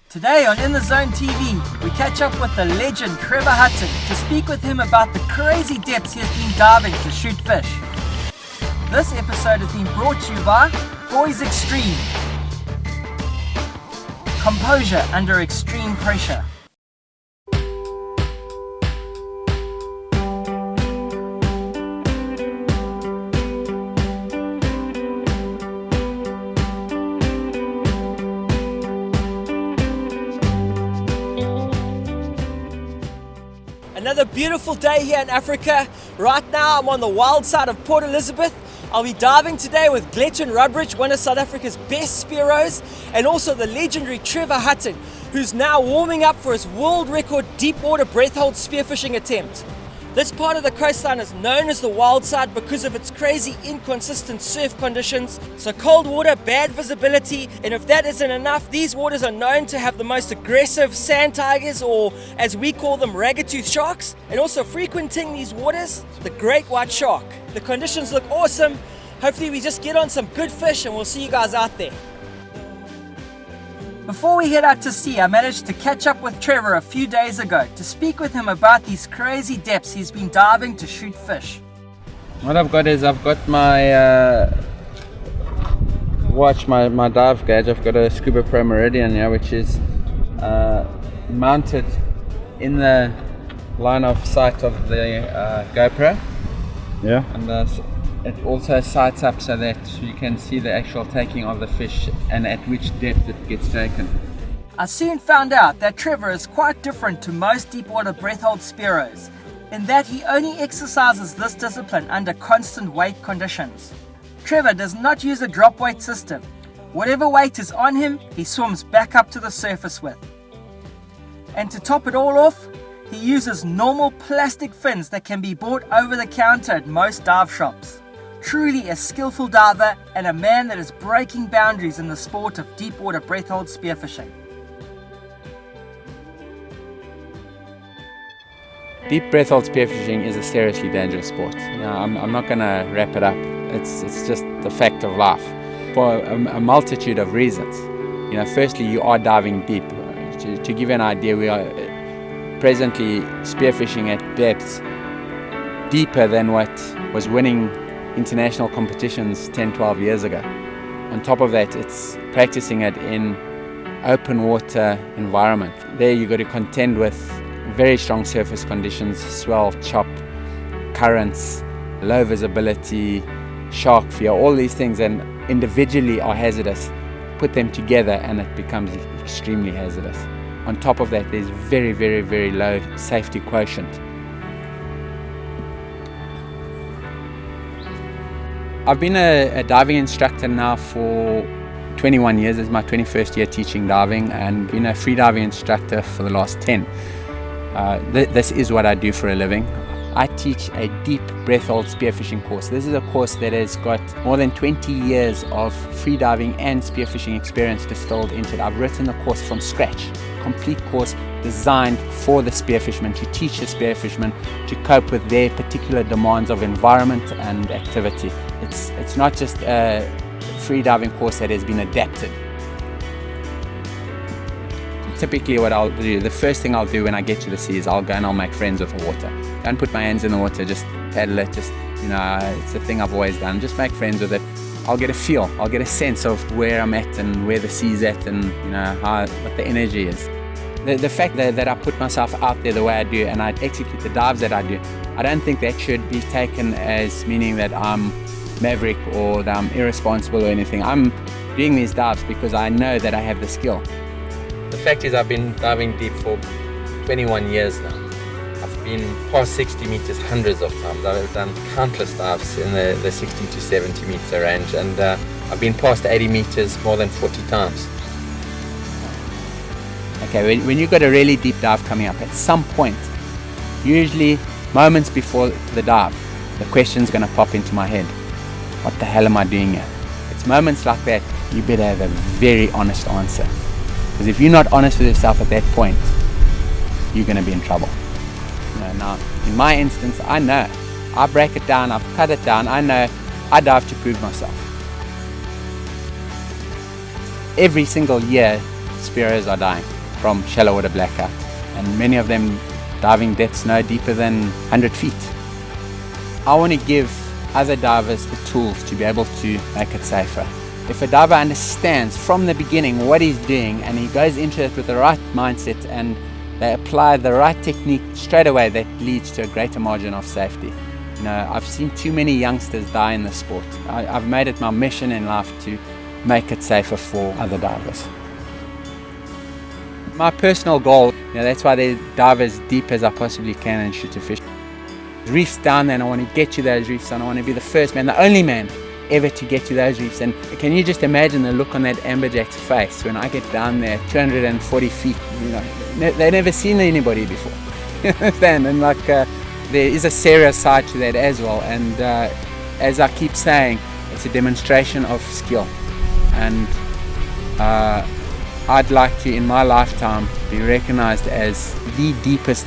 Today on In the Zone TV, we catch up with the legend Trevor Hutton to speak with him about the crazy depths he has been diving to shoot fish. This episode has been brought to you by Boys Extreme. Composure under extreme pressure. Another beautiful day here in Africa. Right now I'm on the wild side of Port Elizabeth. I'll be diving today with Trevor Rutledge, one of South Africa's best spearos, and also the legendary Trevor Hutton, who's now warming up for his world record deep water breath hold spearfishing attempt. This part of the coastline is known as the wild side because of its crazy inconsistent surf conditions, so cold water, bad visibility, and if that isn't enough, these waters are known to have the most aggressive sand tigers, or as we call them, ragged-toothed sharks, and also frequenting these waters, the great white shark. The conditions look awesome. Hopefully we just get on some good fish and we'll see you guys out there. Before we head out to sea, I managed to catch up with Trevor a few days ago to speak with him about these crazy depths he's been diving to shoot fish. What I've got is I've got my watch, my dive gauge. I've got a Scuba Pro Meridian here, which is mounted in the line of sight of the GoPro. Yeah. And it also sights up so that you can see the actual taking of the fish and at which depth it gets taken. I soon found out that Trevor is quite different to most deepwater breath-hold spearos, in that he only exercises this discipline under constant weight conditions. Trevor does not use a drop weight system. Whatever weight is on him, he swims back up to the surface with. And to top it all off, he uses normal plastic fins that can be bought over the counter at most dive shops. Truly a skillful diver and a man that is breaking boundaries in the sport of deepwater breath-hold spearfishing. Deep breath hold spearfishing is a seriously dangerous sport. I'm not going to wrap it up. It's just the fact of life for a multitude of reasons. Firstly, you are diving deep. To give you an idea, we are presently spearfishing at depths deeper than what was winning international competitions 10-12 years ago. On top of that, it's practicing it in open water environment. There you got to contend with very strong surface conditions, swell, chop, currents, low visibility, shark fear, all these things, and individually are hazardous. Put them together and it becomes extremely hazardous. On top of that, there's very, very, very low safety quotient. I've been a diving instructor now for 21 years. This is my 21st year teaching diving, and been a free diving instructor for the last 10. This is what I do for a living. I teach a deep breath hold spearfishing course. This is a course that has got more than 20 years of free diving and spearfishing experience distilled into it. I've written the course from scratch, complete course designed for the spearfishermen, to teach the spearfishermen to cope with their particular demands of environment and activity. It's not just a free diving course that has been adapted. Typically what I'll do, the first thing I'll do when I get to the sea is I'll go and I'll make friends with the water. Don't put my hands in the water, just paddle it, it's a thing I've always done. Just make friends with it. I'll get a feel, I'll get a sense of where I'm at and where the sea's at, and what the energy is. The fact that I put myself out there the way I do and I execute the dives that I do, I don't think that should be taken as meaning that I'm maverick or that I'm irresponsible or anything. I'm doing these dives because I know that I have the skill. The fact is I've been diving deep for 21 years now. I've been past 60 meters hundreds of times. I've done countless dives in the 60 to 70 meter range, and I've been past 80 meters more than 40 times. Okay, when you've got a really deep dive coming up, at some point, usually moments before the dive, the question's going to pop into my head. What the hell am I doing here? It's moments like that, you better have a very honest answer. Because if you're not honest with yourself at that point, you're going to be in trouble. Now, in my instance, I know. I break it down, I've cut it down, I know I dive to prove myself. Every single year, spearos are dying. from shallow water blackout, and many of them diving depths no deeper than 100 feet. I want to give other divers the tools to be able to make it safer. If a diver understands from the beginning what he's doing and he goes into it with the right mindset and they apply the right technique straight away, that leads to a greater margin of safety. You know, I've seen too many youngsters die in the sport. I've made it my mission in life to make it safer for other divers. My personal goal, that's why they dive as deep as I possibly can and shoot a fish. Reefs down there, and I want to get to those reefs, and I want to be the first man, the only man ever to get to those reefs. And can you just imagine the look on that amberjack's face when I get down there 240 feet? They've never seen anybody before. You understand? And there is a serious side to that as well. And as I keep saying, it's a demonstration of skill. And I'd like to, in my lifetime, be recognized as the deepest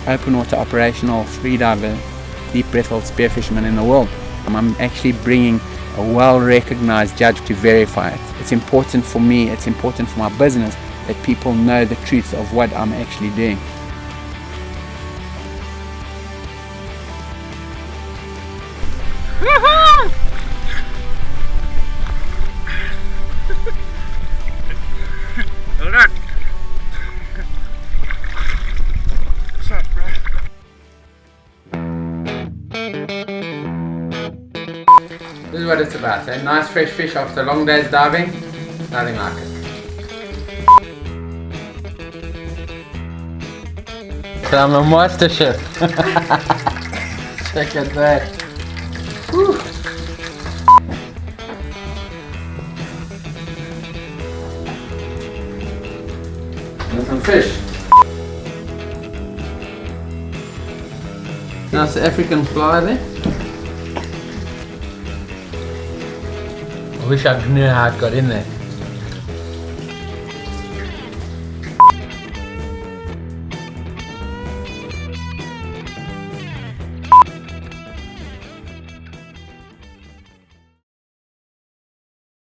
open water operational freediver, deep breath-hold spearfisherman in the world. I'm actually bringing a well-recognized judge to verify it. It's important for me, it's important for my business that people know the truth of what I'm actually doing. Well done. What's up, bro? This is what it's about, a nice fresh fish after a long day's diving, nothing like it. So I'm a master chef. Check out that. Whew. There's some fish. Nice African fly there. I wish I knew how it got in there.